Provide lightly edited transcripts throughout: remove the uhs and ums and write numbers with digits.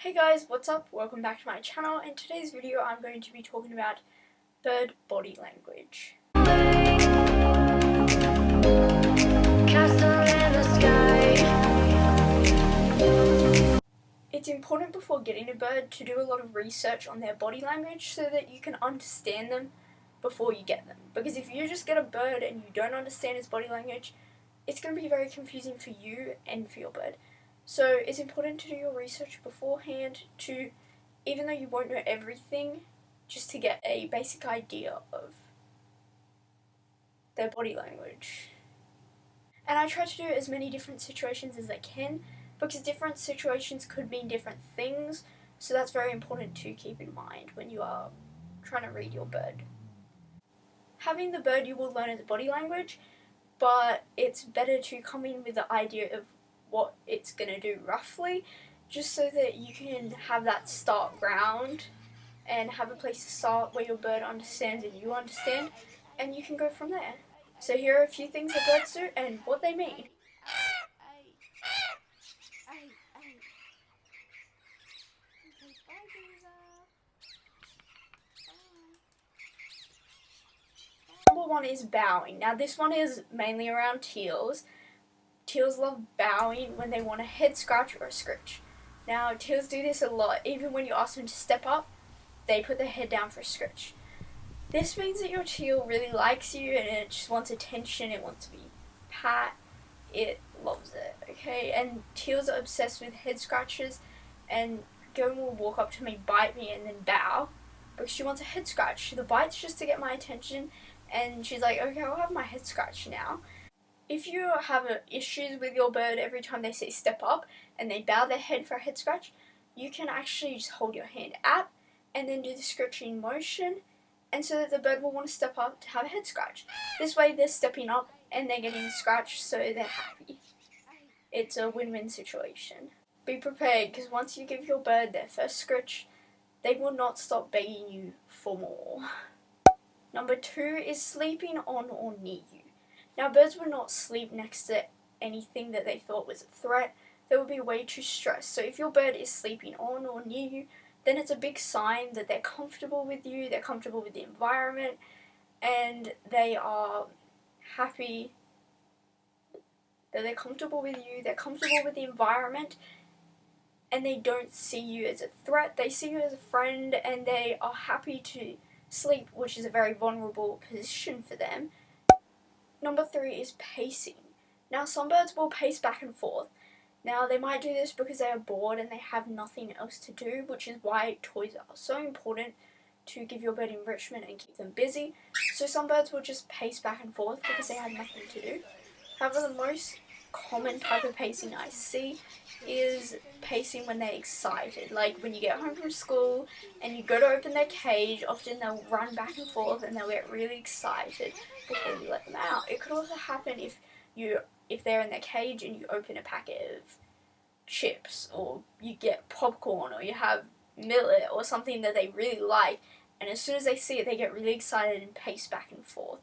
Hey guys, what's up? Welcome back to my channel. In today's video I'm going to be talking about bird body language. It's important before getting a bird to do a lot of research on their body language so that you can understand them before you get them. Because if you just get a bird and you don't understand its body language, it's going to be very confusing for you and for your bird. So it's important to do your research beforehand to, even though you won't know everything, just to get a basic idea of their body language. And I try to do as many different situations as I can because different situations could mean different things, so that's very important to keep in mind when you are trying to read your bird. Having the bird, you will learn its body language, but it's better to come in with the idea of what it's going to do roughly, just so that you can have that start ground and have a place to start where your bird understands and you understand, and you can go from there. So here are a few things that birds do and what they mean. Number one is bowing. Now this one is mainly around teals. Teals love bowing when they want a head scratch or a scritch. Now teals do this a lot. Even when you ask them to step up, they put their head down for a scritch. This means that your teal really likes you and it just wants attention, it wants to be pat, it loves it, okay? And teals are obsessed with head scratches, and Gerwin will walk up to me, bite me, and then bow because she wants a head scratch. The bite's just to get my attention, and she's like, okay, I'll have my head scratched now. If you have issues with your bird every time they say step up and they bow their head for a head scratch, you can actually just hold your hand out and then do the scratching motion, and so that the bird will want to step up to have a head scratch. This way they're stepping up and they're getting scratched, so they're happy. It's a win-win situation. Be prepared, because once you give your bird their first scratch, they will not stop begging you for more. Number two is sleeping on or near you. Now birds will not sleep next to anything that they thought was a threat. They will be way too stressed. So if your bird is sleeping on or near you, then it's a big sign that they're comfortable with you, they're comfortable with the environment, and they are happy that they're comfortable with you, they're comfortable with the environment, and they don't see you as a threat, they see you as a friend, and they are happy to sleep, which is a very vulnerable position for them. Number three is pacing. Now some birds will pace back and forth. Now they might do this because they are bored and they have nothing else to do, which is why toys are so important to give your bird enrichment and keep them busy. So some birds will just pace back and forth because they have nothing to do. However, the most common type of pacing I see is pacing when they're excited. Like when you get home from school and you go to open their cage, often they'll run back and forth and they'll get really excited before you let them out. It could also happen if they're in their cage and you open a packet of chips, or you get popcorn, or you have millet or something that they really like, and as soon as they see it they get really excited and pace back and forth.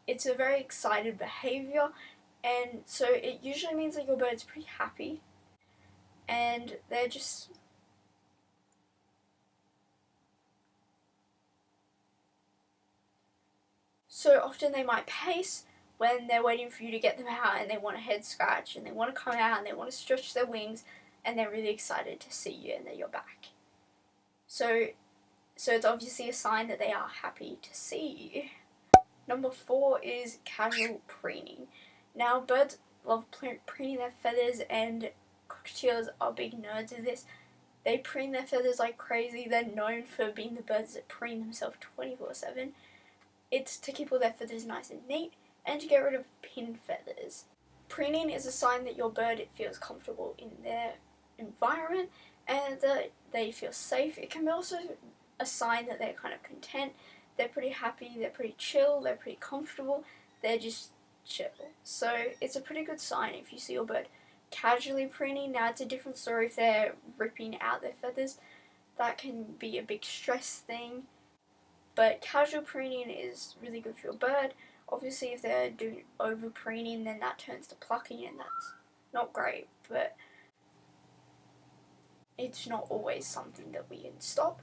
It's a very excited behavior, and so it usually means that your bird's pretty happy and they're just so often they might pace when they're waiting for you to get them out and they want a head scratch and they want to come out and they want to stretch their wings and they're really excited to see you and that you're back. So it's obviously a sign that they are happy to see you. Number four is casual preening. Now birds love preening their feathers, and cockatiels are big nerds of this. They preen their feathers like crazy. They're known for being the birds that preen themselves 24/7. It's to keep all their feathers nice and neat, and to get rid of pinned feathers. Preening is a sign that your bird feels comfortable in their environment and that they feel safe. It can be also a sign that they're kind of content, they're pretty happy, they're pretty chill, they're pretty comfortable, they're just chill. So it's a pretty good sign if you see your bird casually preening. Now it's a different story if they're ripping out their feathers. That can be a big stress thing, but casual preening is really good for your bird. Obviously if they're doing over preening, then that turns to plucking and that's not great, but it's not always something that we can stop.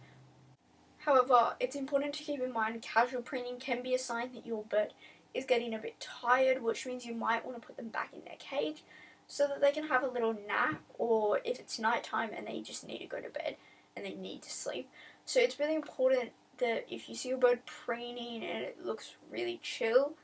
However, it's important to keep in mind casual preening can be a sign that your bird is getting a bit tired, which means you might want to put them back in their cage so that they can have a little nap, or if it's nighttime and they just need to go to bed and they need to sleep. So it's really important that if you see your bird preening and it looks really chill,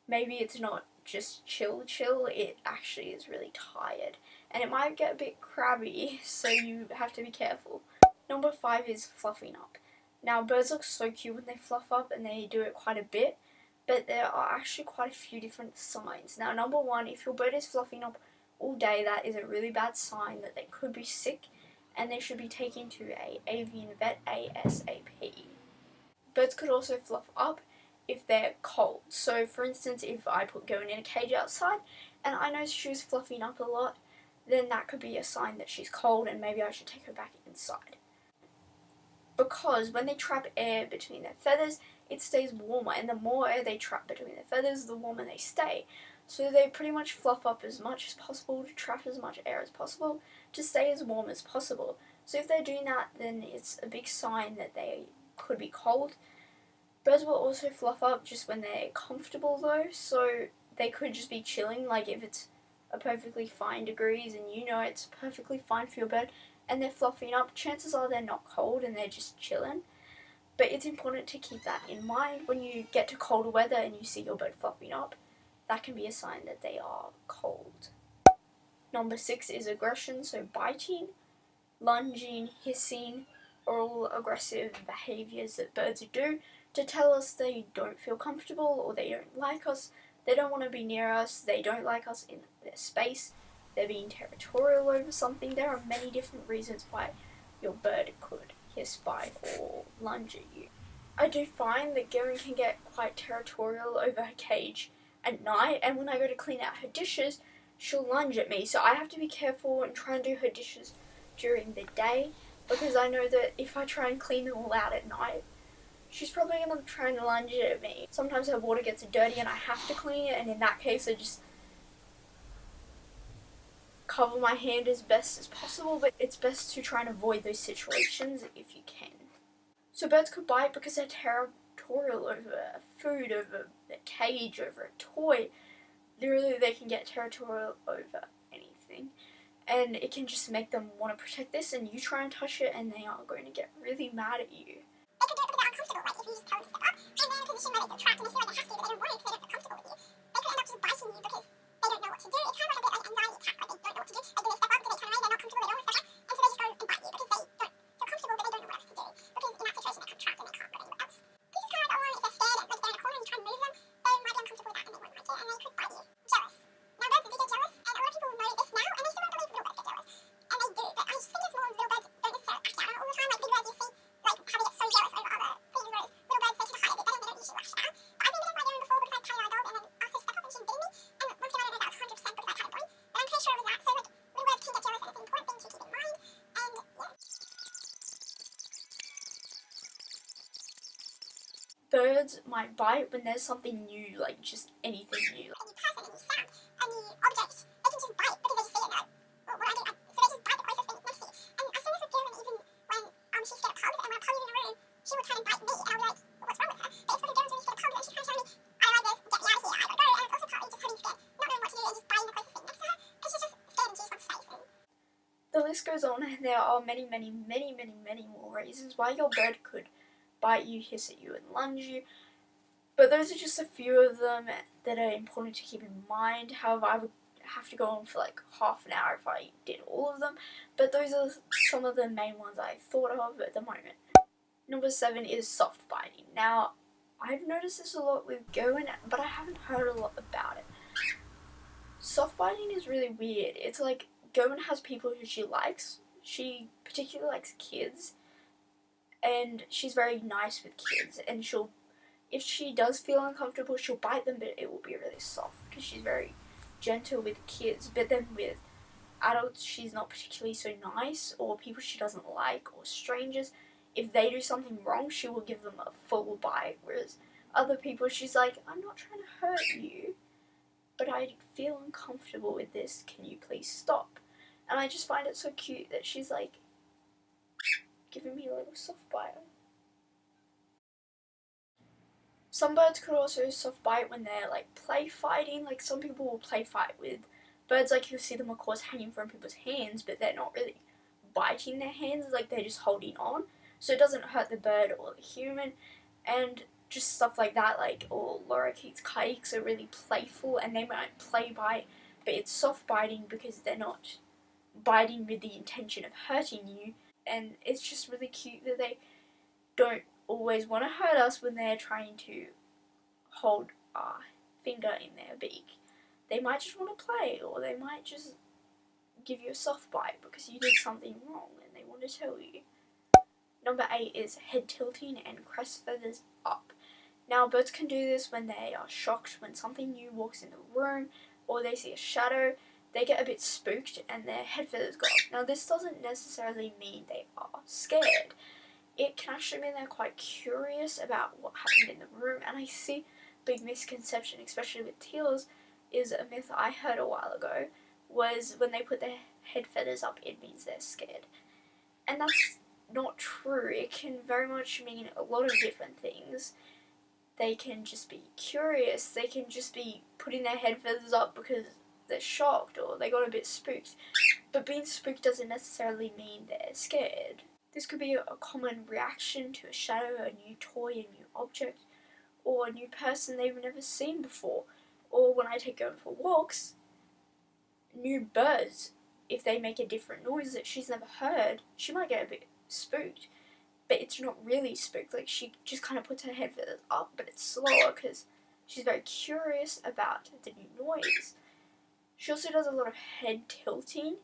maybe it's not just chill, it actually is really tired. And it might get a bit crabby, so you have to be careful. Number 5 is fluffing up. Now, birds look so cute when they fluff up, and they do it quite a bit, but there are actually quite a few different signs. Now, number 1, if your bird is fluffing up all day, that is a really bad sign that they could be sick, and they should be taken to a avian vet ASAP. Birds could also fluff up if they're cold. So, for instance, if I put Gerwin in a cage outside, and I notice she was fluffing up a lot, then that could be a sign that she's cold, and maybe I should take her back inside. Because when they trap air between their feathers, it stays warmer, and the more air they trap between their feathers, the warmer they stay. So they pretty much fluff up as much as possible to trap as much air as possible to stay as warm as possible. So if they're doing that, then it's a big sign that they could be cold. Birds will also fluff up just when they're comfortable though, so they could just be chilling, like if it's a perfectly fine degrees and you know it's perfectly fine for your bird, and they're fluffing up, chances are they're not cold and they're just chilling. But it's important to keep that in mind when you get to colder weather and you see your bird fluffing up. That can be a sign that they are cold. Number 6 is aggression, so biting, lunging, hissing, are all aggressive behaviours that birds do to tell us they don't feel comfortable or they don't like us, they don't want to be near us, they don't like us in their space, they're being territorial over something. There are many different reasons why your bird could hiss, bite, or lunge at you. I do find that Gerwin can get quite territorial over her cage at night, and when I go to clean out her dishes, she'll lunge at me. So I have to be careful and try and do her dishes during the day, because I know that if I try and clean them all out at night, she's probably going to try and lunge at me. Sometimes her water gets dirty and I have to clean it, and in that case I just cover my hand as best as possible, but it's best to try and avoid those situations if you can. So birds could bite because they're territorial over food, over a cage, over a toy. Literally, they can get territorial over anything, and it can just make them want to protect this, and you try and touch it and they are going to get really mad at you. They could do it because they're uncomfortable, like if you just tell them to step up, and they're in a position where they feel trapped and they feel like they have to, but they don't want to because they don't feel comfortable with you. They could end up just biting you because they don't know what to do. It's kind of like a bit like anxiety attack, like they don't know what to do. Like, do they step up, do they turn away, they're not comfortable, they don't want to step up, and so they just go and bite you because they don't feel comfortable, but they don't know what else to do. Because in that situation, they're trapped and they can't go anywhere else. This is kind of like a one, if they're scared, like they're in a corner and you try and move them, they might be uncomfortable with that and they won't like it, and they could bite you. Jealous. Now birds do get jealous, and a lot of people know this now, and they still don't believe little birds get jealous. And they do, but I just think it's more little birds don't necessarily act out all the time, like big birds you see, like how they get so jealous over other things, whereas little birds, they tend to hide a bit better, they don't usually lash out. But I've been bitten by Gerwin before because I carried our dog and then asked her to step up and she bit me, and once again I don't know that was 100% because I had a boy, but I'm pretty sure it was that. So like, little birds can get jealous and it's an important thing to keep in mind, and yeah. Birds might bite when there's something new, like just anything new. A new person, a new sound, a new object, they can just bite because they just see it and they're like, well, what do I do? So they just bite the closest thing next to you. And I've seen this with Gerwin even when she's scared of pugs, and when a pug is in the room, she will try and bite me, and I'll be like, well, what's wrong with her? But it's because Gerwin's really scared of pugs, and she's trying to show me, I like this, get me out of here, I gotta go. And it's also partly just her being scared, not knowing what to do, and just biting the closest thing next to her, because she's just scared and she just wants space. And The list goes on, and there are many more reasons why your bird could bite you, hiss at you, and lunge you. But those are just a few of them that are important to keep in mind. However, I would have to go on for like half an hour if I did all of them. But those are some of the main ones I thought of at the moment. Number 7 is soft biting. Now, I've noticed this a lot with Gerwin, but I haven't heard a lot about it. Soft biting is really weird. It's like Gerwin has people who she likes. She particularly likes kids, and she's very nice with kids, and if she does feel uncomfortable, she'll bite them, but it will be really soft because she's very gentle with kids. But then with adults, she's not particularly so nice, or people she doesn't like, or strangers. If they do something wrong, she will give them a full bite, whereas other people, she's like, I'm not trying to hurt you, but I feel uncomfortable with this. Can you please stop? And I just find it so cute that she's like, giving me a little soft bite. Some birds could also soft bite when they're like play fighting. Like some people will play fight with birds, like you'll see them of course hanging from people's hands, but they're not really biting their hands, like they're just holding on, so it doesn't hurt the bird or the human. And just stuff like that, like, or lorikeets, kikes are really playful and they might play bite, but it's soft biting because they're not biting with the intention of hurting you. And it's just really cute that they don't always want to hurt us when they're trying to hold our finger in their beak. They might just want to play, or they might just give you a soft bite because you did something wrong and they want to tell you. Number 8 is head tilting and crest feathers up. Now birds can do this when they are shocked, when something new walks in the room or they see a shadow. They get a bit spooked and their head feathers go up. Now this doesn't necessarily mean they are scared. It can actually mean they're quite curious about what happened in the room. And I see big misconception, especially with teals, is a myth I heard a while ago, was when they put their head feathers up it means they're scared. And that's not true. It can very much mean a lot of different things. They can just be curious, they can just be putting their head feathers up because they're shocked or they got a bit spooked. But being spooked doesn't necessarily mean they're scared. This could be a common reaction to a shadow, a new toy, a new object, or a new person they've never seen before. Or when I take them for walks, new birds, if they make a different noise that she's never heard, she might get a bit spooked. But it's not really spooked, like she just kind of puts her head feathers up, but it's slower because she's very curious about the new noise. She also does a lot of head tilting,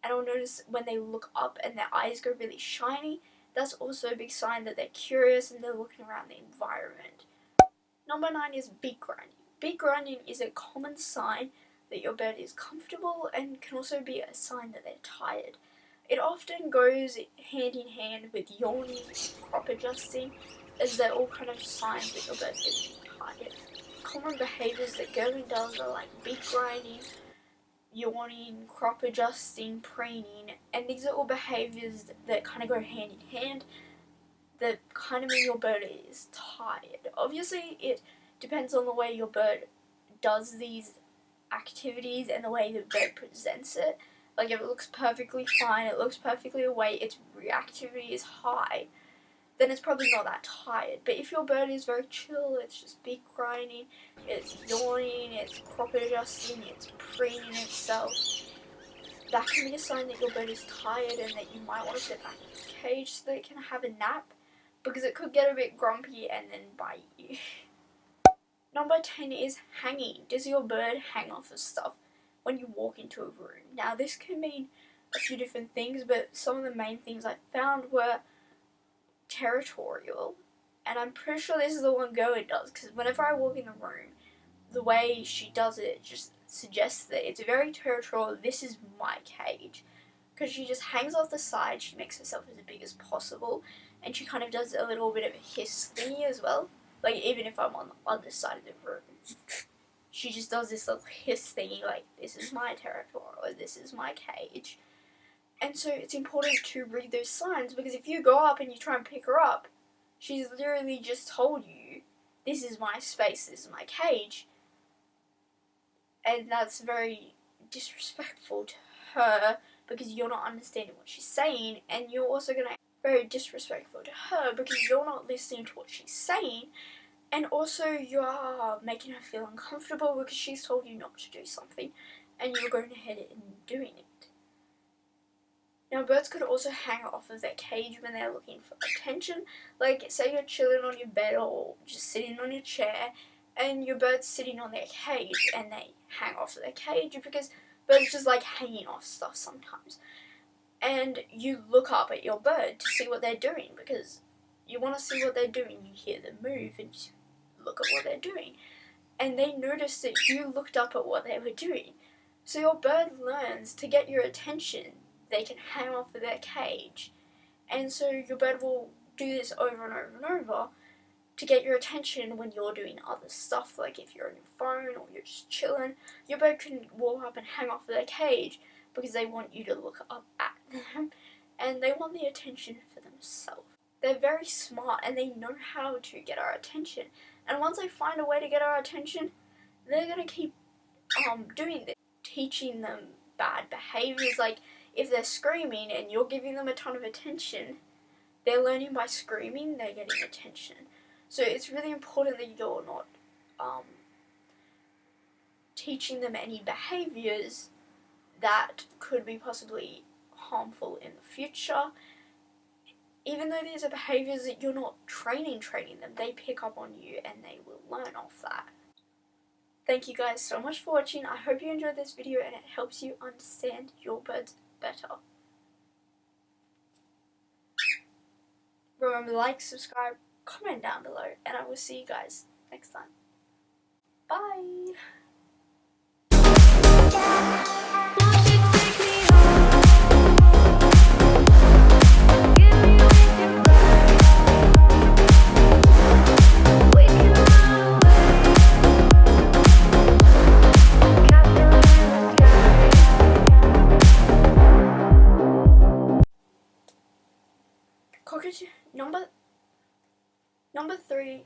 and I'll notice when they look up and their eyes go really shiny, that's also a big sign that they're curious and they're looking around the environment. Number 9 is beak grinding. Beak grinding is a common sign that your bird is comfortable and can also be a sign that they're tired. It often goes hand in hand with yawning, crop adjusting, as they're all kind of signs that your bird's getting tired. Common behaviours that Gerwin does are like beak grinding, yawning, crop adjusting, preening, and these are all behaviours that kind of go hand in hand that kind of mean your bird is tired. Obviously it depends on the way your bird does these activities and the way the bird presents it. Like if it looks perfectly fine, it looks perfectly awake, its reactivity is high, then it's probably not that tired. But if your bird is very chill, it's just beak grinding, it's yawning, it's crop adjusting, it's preening itself, that can be a sign that your bird is tired and that you might want to put it back in the cage so that it can have a nap, because it could get a bit grumpy and then bite you. Number 10 is hanging. Does your bird hang off of stuff when you walk into a room? Now this can mean a few different things, but some of the main things I found were territorial, and I'm pretty sure this is the one Gerwin does, because whenever I walk in the room, the way she does it just suggests that it's very territorial. This is my cage, because she just hangs off the side, she makes herself as big as possible, and she kind of does a little bit of a hiss thingy as well. Like even if I'm on the other side of the room, she just does this little hiss thingy, like this is my territory or this is my cage. And so it's important to read those signs, because if you go up and you try and pick her up, she's literally just told you, this is my space, this is my cage. And that's very disrespectful to her, because you're not understanding what she's saying, and you're also going to be very disrespectful to her because you're not listening to what she's saying, and also you are making her feel uncomfortable because she's told you not to do something and you're going ahead and doing it. Now birds could also hang off of their cage when they're looking for attention. Like say you're chilling on your bed or just sitting on your chair and your bird's sitting on their cage and they hang off of their cage, because birds just like hanging off stuff sometimes. And you look up at your bird to see what they're doing, because you want to see what they're doing. You hear them move and you look at what they're doing. And they notice that you looked up at what they were doing. So your bird learns to get your attention, they can hang off of their cage. And so your bird will do this over and over and over to get your attention when you're doing other stuff. Like if you're on your phone or you're just chilling, your bird can walk up and hang off of their cage because they want you to look up at them. and they want the attention for themselves. They're very smart and they know how to get our attention. And once they find a way to get our attention, they're going to keep doing this. Teaching them bad behaviors, like if they're screaming and you're giving them a ton of attention, they're learning by screaming, they're getting attention. So it's really important that you're not teaching them any behaviors that could be possibly harmful in the future. Even though these are behaviors that you're not training them, they pick up on you and they will learn off that. Thank you guys so much for watching. I hope you enjoyed this video and it helps you understand your birds better. Remember to like, subscribe, comment down below, and I will see you guys next time. Bye! Cockatoo number 3